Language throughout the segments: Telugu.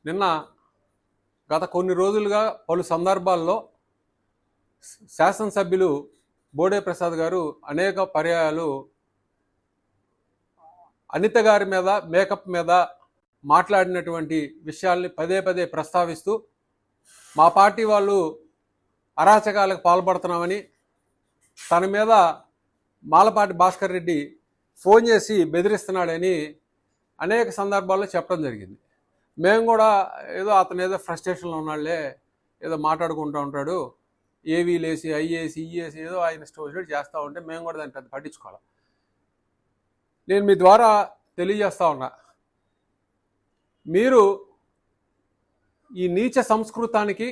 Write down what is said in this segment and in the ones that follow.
నిన్న గత కొన్ని రోజులుగా పలు సందర్భాల్లో శాసనసభ్యులు బోడే ప్రసాద్ గారు అనేక పర్యాయాలు అనిత గారి మీద మేకప్ మీద మాట్లాడినటువంటి విషయాల్ని పదే పదే ప్రస్తావిస్తూ మా పార్టీ వాళ్ళు అరాచకాలకు పాల్పడుతున్నామని తన మీద మాలపాటి భాస్కర్ రెడ్డి ఫోన్ చేసి బెదిరిస్తున్నాడని అనేక సందర్భాల్లో చెప్పడం జరిగింది. మేము కూడా అతను ఏదో ఫ్రస్ట్రేషన్లో ఉన్నాళ్లే, ఏదో మాట్లాడుకుంటూ ఉంటాడు, ఏవీలేసి ఐఏసి ఈఏసి ఏదో ఆయన స్టోరీ చేస్తూ ఉంటే మేము కూడా దాన్ని పెద్ద పట్టించుకోవాలి. నేను మీ ద్వారా తెలియజేస్తా ఉన్నా, మీరు ఈ నీచ సంస్కృతానికి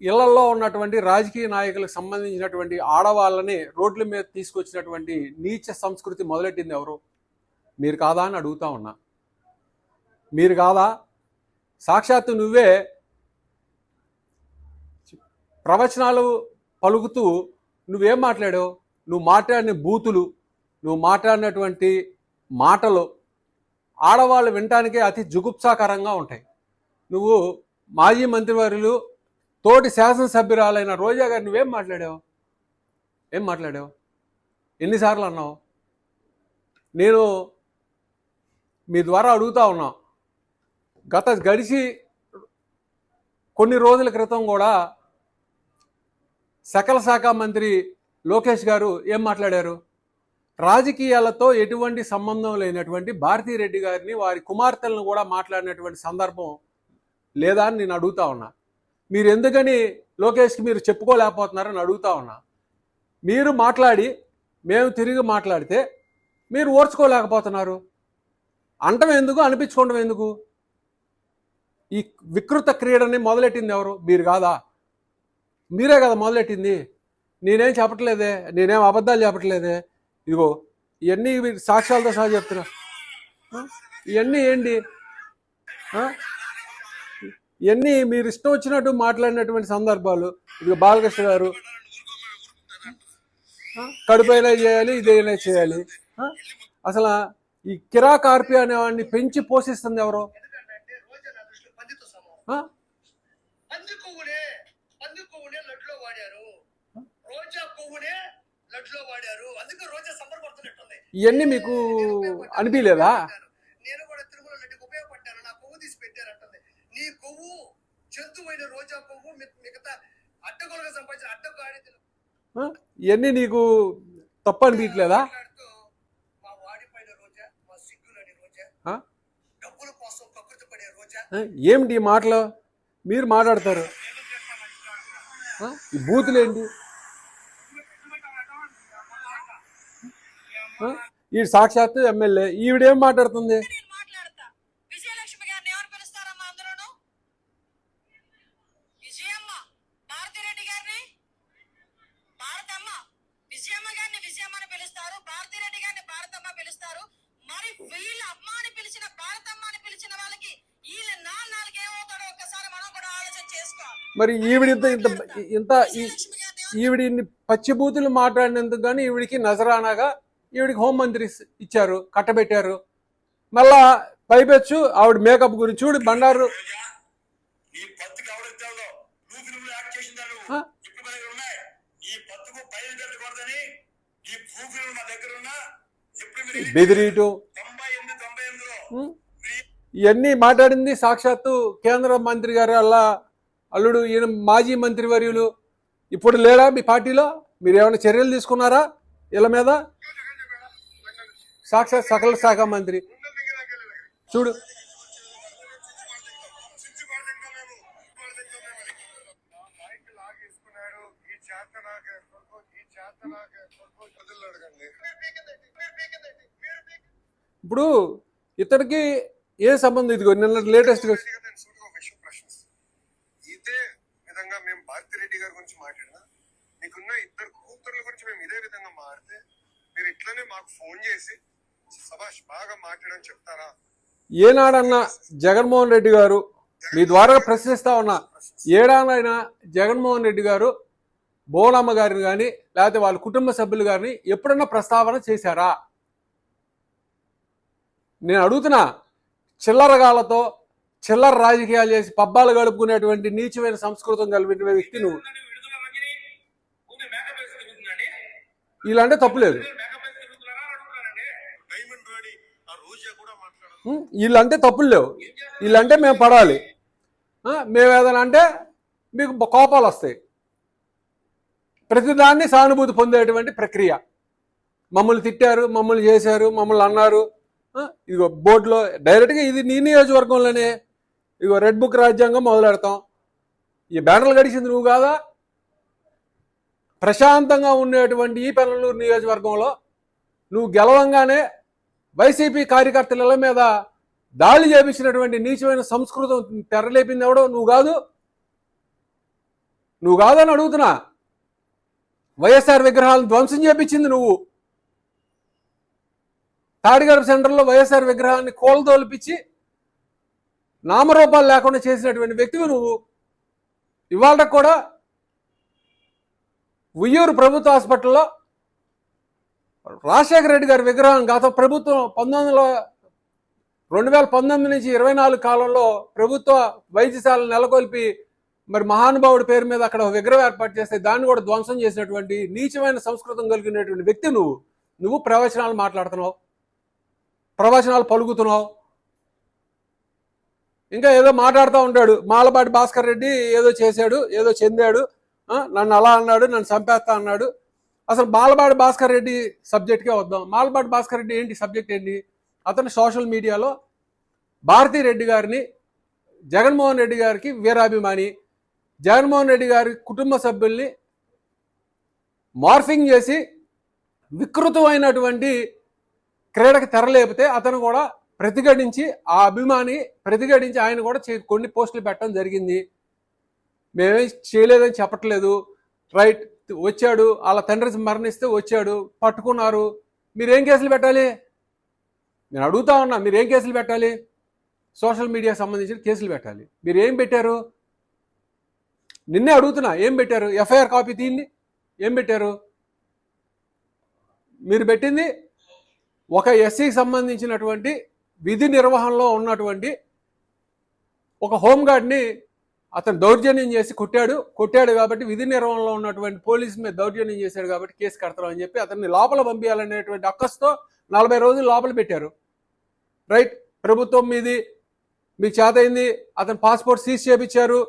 ఇళ్లలో ఉన్నటువంటి రాజకీయ నాయకులకు సంబంధించినటువంటి ఆడవాళ్ళని రోడ్ల మీద తీసుకొచ్చినటువంటి నీచ సంస్కృతి మొదలెట్టింది ఎవరు? మీరు కాదా అని అడుగుతా ఉన్నా. మీరు కాదా? సాక్షాత్తు నువ్వే ప్రవచనాలు పలుకుతూ నువ్వేం మాట్లాడావు? నువ్వు మాట్లాడిన బూతులు, నువ్వు మాట్లాడినటువంటి మాటలు ఆడవాళ్ళు వినటానికే అతి జుగుప్సాకరంగా ఉంటాయి. నువ్వు మాజీ మంత్రివర్యులు తోటి శాసనసభ్యురాలైన రోజా గారు నువ్వేం మాట్లాడావు? ఏం మాట్లాడావు? ఎన్నిసార్లు అన్నావు? నేను మీ ద్వారా అడుగుతా ఉన్నా, గడిచి కొన్ని రోజుల క్రితం కూడా సకల శాఖ మంత్రి లోకేష్ గారు ఏం మాట్లాడారు? రాజకీయాలతో ఎటువంటి సంబంధం లేనటువంటి భారతీరెడ్డి గారిని, వారి కుమార్తెలను కూడా మాట్లాడినటువంటి సందర్భం లేదా అని నేను అడుగుతా ఉన్నా. మీరు ఎందుకని లోకేష్కి మీరు చెప్పుకోలేకపోతున్నారని అడుగుతా ఉన్నా. మీరు మాట్లాడి మేము తిరిగి మాట్లాడితే మీరు ఓర్చుకోలేకపోతున్నారు. అంటం ఎందుకు, అనిపించుకోవడం ఎందుకు? ఈ వికృత క్రీడని మొదలెట్టింది ఎవరు? మీరు కాదా? మీరే కదా మొదలెట్టింది. నేనేం చెప్పట్లేదే, నేనేం అబద్ధాలు చెప్పట్లేదే. ఇదిగో ఇవన్నీ సాక్ష్యాలతో సహా చెప్తున్నా. ఇవన్నీ ఏంటి? ఇవన్నీ మీరు ఇష్టం వచ్చినట్టు మాట్లాడినటువంటి సందర్భాలు. ఇదిగో బాలకృష్ణ గారు కడుపైనా చేయాలి, ఇదైనా చేయాలి. అసలు ఈ కిరా కార్పి అనేవాడిని పెంచి పోషిస్తుంది ఎవరు? ఇవన్నీ మీకు అనిపించలేదా? ఇవన్నీ నీకు తప్ప అనిపించలేదా? ఏమిటి మాటలు మీరు మాట్లాడతారు? ఈ బూతులు ఏంటి? ఈ సాక్షాత్తు ఎమ్మెల్యే, ఈవిడేం మాట్లాడుతుంది? మరి ఈవిడ ఈవిడిని పచ్చిబూతులు మాట్లాడినందుకు కానీ ఈవిడికి నజరానాగా ఈవిడికి హోంమంత్రి ఇచ్చారు, కట్టబెట్టారు. మళ్ళా పైపెచ్చు ఆవిడ మేకప్ గురించి చూడు. బండారు బెదిరీటు ఇవన్నీ మాట్లాడింది సాక్షాత్తు కేంద్ర మంత్రి గారు అల్లుడు. ఈయన మాజీ మంత్రి వర్యులు. ఇప్పుడు లేడా మీ పార్టీలో? మీరు ఏమైనా చర్యలు తీసుకున్నారా వీళ్ళ మీద? సాక్షాత్ సకల శాఖ మంత్రి చూడు. ఇప్పుడు ఇతనికి ఏ సంబంధం? ఇదిగో నిన్న లేటెస్ట్ గా ఇదే విధంగా మేము భారతిరెడ్డి గారి గురించి మాట్లాడినా, మీకున్న ఇద్దరు కూతుర్ల గురించి మేము ఇదే విధంగా మాట్లాడితే మీరు ఇట్లనే మాకు ఫోన్ చేసి సభాష్ బాగా మాట్లాడని చెప్తారా? ఏనాడన్నా జగన్మోహన్ రెడ్డి గారు, మీ ద్వారా ప్రశ్నిస్తా ఉన్నా, ఏడానైనా జగన్మోహన్ రెడ్డి గారు బోనమ్మ గారిని కానీ లేకపోతే వాళ్ళ కుటుంబ సభ్యులు గారిని ఎప్పుడన్నా ప్రస్తావన చేశారా? నేను అడుగుతున్నా. చిల్లరగాలతో చిల్లర రాజకీయాలు చేసి పబ్బాలు గడుపుకునేటువంటి నీచమైన సంస్కృతం కలిగిన వ్యక్తి నువ్వు. వీళ్ళంటే తప్పులేదు, వీళ్ళంటే తప్పులు లేవు, వీళ్ళంటే మేము పడాలి, మేము ఏదైనా అంటే మీకు కోపాలు వస్తాయి. ప్రతిదాన్ని సానుభూతి పొందేటువంటి ప్రక్రియ. మమ్మల్ని తిట్టారు, మమ్మల్ని చేశారు, మమ్మల్ని అన్నారు, ఇదిగో బోర్డులో డైరెక్ట్గా ఇది నీ నియోజకవర్గంలోనే ఇదిగో రెడ్ బుక్ రాజ్యాంగం మొదలెడతాం. ఈ బ్యానర్లు గడిచింది నువ్వు కాదా? ప్రశాంతంగా ఉండేటువంటి ఈ పెనలూరు నియోజకవర్గంలో నువ్వు గెలవంగానే వైసీపీ కార్యకర్తల మీద దాడి చేపించినటువంటి నీచమైన సంస్కృతం తెరలేపింది ఎవడో? నువ్వు కాదు, నువ్వు కాదని అడుగుతున్నా. వైఎస్ఆర్ విగ్రహాలను ధ్వంసం చేపించింది నువ్వు. తాడిగడప సెంటర్లో వైఎస్ఆర్ విగ్రహాన్ని కోలతోలిపించి నామరూపాలు లేకుండా చేసినటువంటి వ్యక్తివి నువ్వు. ఇవాళ కూడా ఉయ్యూరు ప్రభుత్వ హాస్పిటల్లో రాజశేఖర రెడ్డి గారి విగ్రహం గత ప్రభుత్వం 2019 నుంచి 24 కాలంలో ప్రభుత్వ వైద్యశాలను నెలకొల్పి మరి మహానుభావుడి పేరు మీద అక్కడ విగ్రహం ఏర్పాటు చేస్తే దాన్ని కూడా ధ్వంసం చేసినటువంటి నీచమైన సంస్కృతం కలిగినటువంటి వ్యక్తి నువ్వు. నువ్వు ప్రవచనాలు మాట్లాడుతున్నావు, ప్రవచనాలు పలుకుతున్నావు, ఇంకా ఏదో మాట్లాడుతూ ఉంటాడు. మాలపాటి భాస్కర్ రెడ్డి ఏదో చేశాడు, ఏదో చెందాడు, నన్ను అలా అన్నాడు, నన్ను చంపేస్తా అన్నాడు. అసలు మాలపాటి భాస్కర్ రెడ్డి సబ్జెక్ట్కే వద్దాం. మాలపాటి భాస్కర్ రెడ్డి ఏంటి సబ్జెక్ట్ ఏంటి? అతను సోషల్ మీడియాలో భారతీరెడ్డి గారిని జగన్మోహన్ రెడ్డి గారికి వీరాభిమాని, జగన్మోహన్ రెడ్డి గారి కుటుంబ సభ్యుల్ని మార్ఫింగ్ చేసి వికృతమైనటువంటి క్రీడకి తెరలేపితే అతను కూడా ప్రతిఘటించి, ఆ అభిమాని ప్రతిఘటించి ఆయన కూడా కొన్ని పోస్టులు పెట్టడం జరిగింది. మేమేం చేయలేదని చెప్పట్లేదు. రైట్, వచ్చాడు, వాళ్ళ తండ్రి మరణిస్తే వచ్చాడు, పట్టుకున్నారు. మీరేం కేసులు పెట్టాలి? నేను అడుగుతా ఉన్నా, మీరేం కేసులు పెట్టాలి? సోషల్ మీడియాకి సంబంధించిన కేసులు పెట్టాలి. మీరు ఏం పెట్టారు? నిన్నే అడుగుతున్నా, ఏం పెట్టారు? ఎఫ్ఐఆర్ కాపీ తీయండి, ఏం పెట్టారు? మీరు పెట్టింది ఒక ఎస్సీకి సంబంధించినటువంటి విధి నిర్వహణలో ఉన్నటువంటి ఒక హోంగార్డ్ని అతను దౌర్జన్యం చేసి కొట్టాడు కాబట్టి విధి నిర్వహణలో ఉన్నటువంటి పోలీసు మీద దౌర్జన్యం చేశాడు కాబట్టి కేసు కడతాం అని చెప్పి అతన్ని లోపల పంపించాలనేటువంటి అక్కస్తో 40 రోజులు లోపల పెట్టారు. రైట్, ప్రభుత్వం మీది, మీకు చేతయింది, అతను పాస్పోర్ట్ సీజ్ చేయించారు,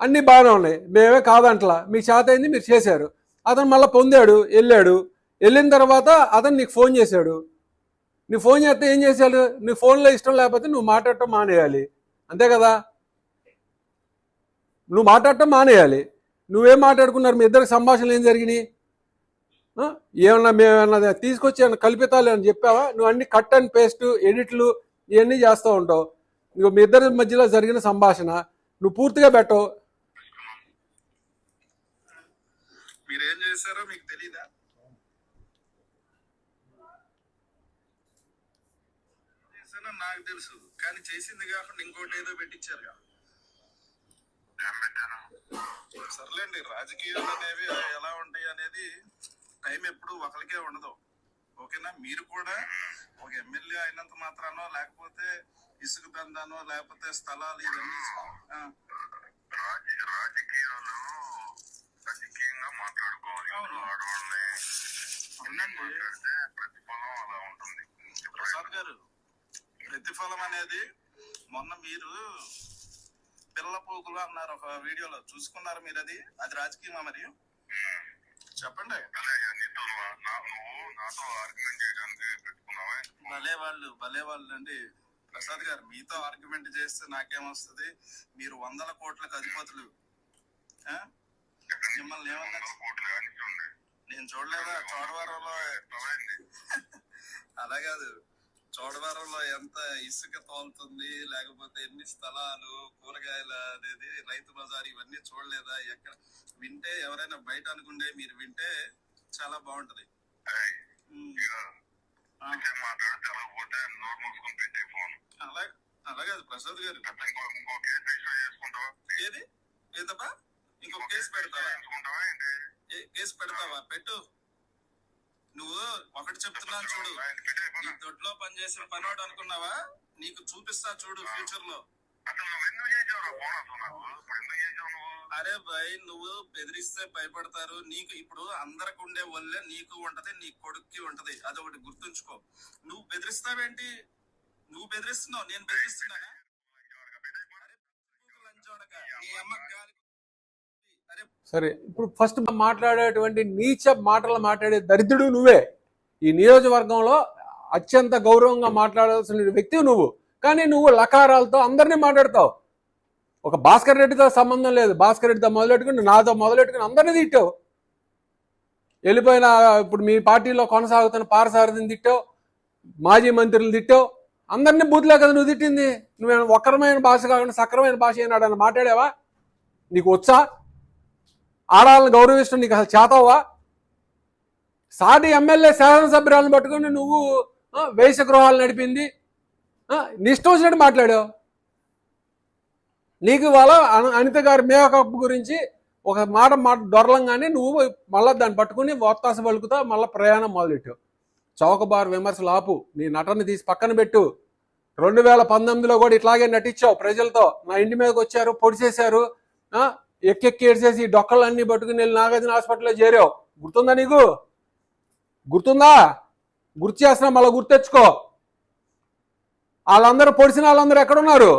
అన్నీ బాగానే ఉన్నాయి, మేమే కాదంటలా, మీకు చేతయింది, మీరు చేశారు. అతను మళ్ళీ పొందాడు, వెళ్ళిన తర్వాత అతను నీకు ఫోన్ చేశాడు. నీ ఫోన్ చేస్తే ఏం చేశాడు? నీ ఫోన్లో ఇష్టం లేకపోతే నువ్వు మాట్లాడటం మానేయాలి, అంతే కదా? నువ్వు మాట్లాడటం మానేయాలి. నువ్వేం మాట్లాడుకున్నారు? మీ ఇద్దరికి సంభాషణలు ఏం జరిగినాయి? ఏమన్నా మేమన్నా తీసుకొచ్చి ఏమన్నా కల్పితాలు అని చెప్పావా? నువ్వు అన్ని కట్ అండ్ పేస్ట్ ఎడిట్లు ఇవన్నీ చేస్తూ ఉంటావు. ఇక మీ ఇద్దరి మధ్యలో జరిగిన సంభాషణ నువ్వు పూర్తిగా పెట్టవు. మీరేం చేశారో మీకు తెలీదా? నాకు తెలుసు, కానీ చేసింది కాకుండా ఇంకోటి ఏదో పెట్టించారు. సర్లేండి, రాజకీయాలు అనేవి ఎలా ఉంటాయి అనేది టైం ఎప్పుడు ఒకరికే ఉండదు, ఓకేనా? మీరు కూడా ఒక ఎమ్మెల్యే అయినంత మాత్రానో, లేకపోతే ఇసుక దందానో, లేకపోతే స్థలాలు, ఇవన్నీ రాజకీయంగా మాట్లాడుకోవాలి. ప్రసాద్ గారు, ప్రతిఫలం అనేది మొన్న మీరు పిల్ల పోగులు అన్నారు ఒక వీడియోలో, చూసుకున్నారు మీరు? అది రాజకీయమా? మరి చెప్పండి. భలే వాళ్ళు అండి ప్రసాద్ గారు. మీతో ఆర్గ్యుమెంట్ చేస్తే నాకేమొస్తుంది? మీరు 100 కోట్లకు అధిపతులు. మిమ్మల్ని ఏమన్నా నేను చూడలేదా చోడవరంలో? అలా కాదు, చోడవరంలో ఎంత ఇసుక తోలుతుంది, లేకపోతే ఎన్ని స్థలాలు, కూరగాయలు అనేది, రైతు బజార్, ఇవన్నీ చూడలేదా? ఎక్కడ వింటే ఎవరైనా బయట అనుకుంటే, మీరు వింటే చాలా బాగుంటది. అలాగే ప్రసాద్ గారు, ఏది ఏంటప్పా? ఇంకొక కేసు పెడతావా? పెట్టు. నువ్వు ఒకటి చెప్తున్నాను చూడు, నీ దొడ్లో పనిచేసిన పనివాడు అనుకున్నావా? నీకు చూపిస్తా చూడు ఫ్యూచర్ లో. అసలు నువ్వు ఎందుకు చేసావు ఫోన్ అసలు నాకు ఇప్పుడు ఎందుకు చేసావు నువ్వు? అరే భయ్, నువ్వు బెదిరిస్తే భయపడతారు. నీకు ఇప్పుడు అందరికి ఉండే వల్లే నీకు ఉంటది, నీ కొడుక్కి ఉంటది. అదొకటి గుర్తుంచుకో. నువ్వు బెదిరిస్తావేంటి? నువ్వు బెదిరిస్తున్నావు, నేను బెదిరిస్తున్నానా? నీ అమ్మ గాలి. అరే సరే, ఇప్పుడు ఫస్ట్ మాట్లాడేటువంటి నీచ మాటలు మాట్లాడే దరిద్రుడు నువ్వే. ఈ నియోజకవర్గంలో అత్యంత గౌరవంగా మాట్లాడాల్సిన వ్యక్తి నువ్వు, కానీ నువ్వు లకారాలతో అందరినీ మాట్లాడతావు. ఒక భాస్కర్ రెడ్డితో సంబంధం లేదు, భాస్కర్ రెడ్డితో మొదలెట్టుకుని నాతో మొదలెట్టుకుని అందరినీ తిట్టావు. వెళ్ళిపోయిన ఇప్పుడు మీ పార్టీలో కొనసాగుతున్న పారసారథిని తిట్టావు, మాజీ మంత్రులు తిట్టావు, అందరినీ బూతులే కదా నువ్వు తిట్టింది. నువ్వేమైనా వక్రమైన భాష కాకుండా సక్రమైన భాష అయినాడని మాట్లాడావా? నీకు వచ్చా? ఆడాలను గౌరవించడం నీకు అసలు చేతవా? సాటి ఎమ్మెల్యే శాసనసభ్యురాలను పట్టుకుని నువ్వు వేశ్య గృహాలు నడిపింది, నీ ఇష్టం వచ్చినట్టు మాట్లాడావు. నీకు ఇవాళ అనిత గారి మేకప్ గురించి ఒక మాట దొరలంగానే నువ్వు మళ్ళీ దాన్ని పట్టుకుని ఒత్తాస పలుకుతా మళ్ళీ ప్రయాణం మొదలెట్టావు. చౌకబారు విమర్శలు ఆపు, నీ నటన తీసి పక్కన పెట్టు. 2019లో కూడా ఇట్లాగే నటించావు ప్రజలతో. నా ఇంటి మీదకి వచ్చారు, పొడిచేశారు, ఎక్కెక్కి ఏడ్చేసి డొక్కలన్నీ పట్టుకుని వెళ్ళి నాగార్జున హాస్పిటల్లో చేరావు. గుర్తుందా నీకు? గుర్తుందా? గుర్తు చేస్తున్నా, మళ్ళీ గుర్తెచ్చుకో. వాళ్ళందరూ పొడిచిన వాళ్ళందరూ ఎక్కడున్నారు?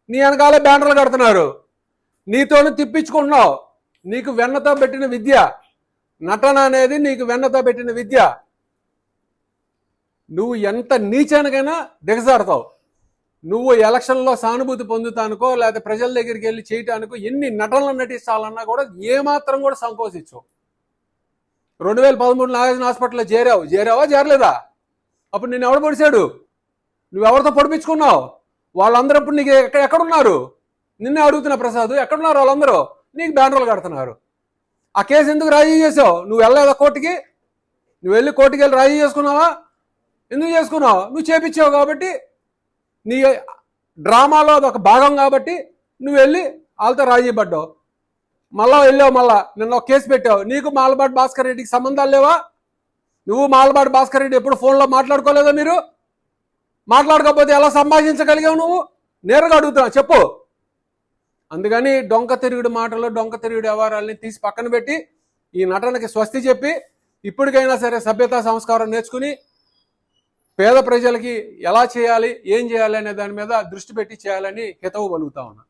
నీ వెనకాలే బ్యానర్లు కడుతున్నారు, నీతోనే తిప్పించుకుంటున్నావు. నీకు వెన్నతో పెట్టిన విద్య నటన అనేది, నీకు వెన్నతో పెట్టిన విద్య. నువ్వు ఎంత నీచానికైనా దిగజారుతావు. నువ్వు ఎలక్షన్లో సానుభూతి పొందుతానుకో లేకపోతే ప్రజల దగ్గరికి వెళ్ళి చేయటానికో ఎన్ని నటనలు నటిస్తాలన్నా కూడా ఏమాత్రం కూడా సంకోచించవు. 2013 నాగార్జున హాస్పిటల్లో చేరావా చేరలేదా? అప్పుడు నేను ఎవడు పొడిచాడు? నువ్వెవరితో పొడిపించుకున్నావు? వాళ్ళందరూ ఇప్పుడు నీకు ఎక్కడున్నారు? నిన్నే అడుగుతున్నా ప్రసాద్, ఎక్కడున్నారు వాళ్ళందరూ? నీకు బ్యానర్లు కడుతున్నారు. ఆ కేసు ఎందుకు రాజీ చేసావు? నువ్వు వెళ్ళలేదా కోర్టుకి? నువ్వు వెళ్ళి కోర్టుకి వెళ్ళి రాజీ చేసుకున్నావా? ఎందుకు చేసుకున్నావు? నువ్వు చేపించావు కాబట్టి, నీ డ్రామాలో అదొక భాగం కాబట్టి నువ్వు వెళ్ళి వాళ్ళతో రాజీ పడ్డావు. మళ్ళా వెళ్ళావు, మళ్ళా నిన్న ఒక కేసు పెట్టావు. నీకు మాలపాటి భాస్కర్ రెడ్డికి సంబంధాలు లేవా? నువ్వు మాలపాటి భాస్కర్ రెడ్డి ఎప్పుడు ఫోన్లో మాట్లాడుకోలేదా? మీరు మాట్లాడకపోతే ఎలా సంభాషించగలిగావు? నువ్వు నేరుగా అడుగుతున్నా, చెప్పు. అందుకని డొంక తిరుగుడు మాటలు, డొంక తిరుగుడు వ్యవహారాలని తీసి పక్కన పెట్టి ఈ నటనకి స్వస్తి చెప్పి ఇప్పటికైనా సరే సభ్యతా సంస్కారం నేర్చుకుని పేద ప్రజలకి ఎలా చేయాలి, ఏం చేయాలి అనే దాని మీద దృష్టి పెట్టి చేయాలని హితవు పలుకుతా ఉన్నా.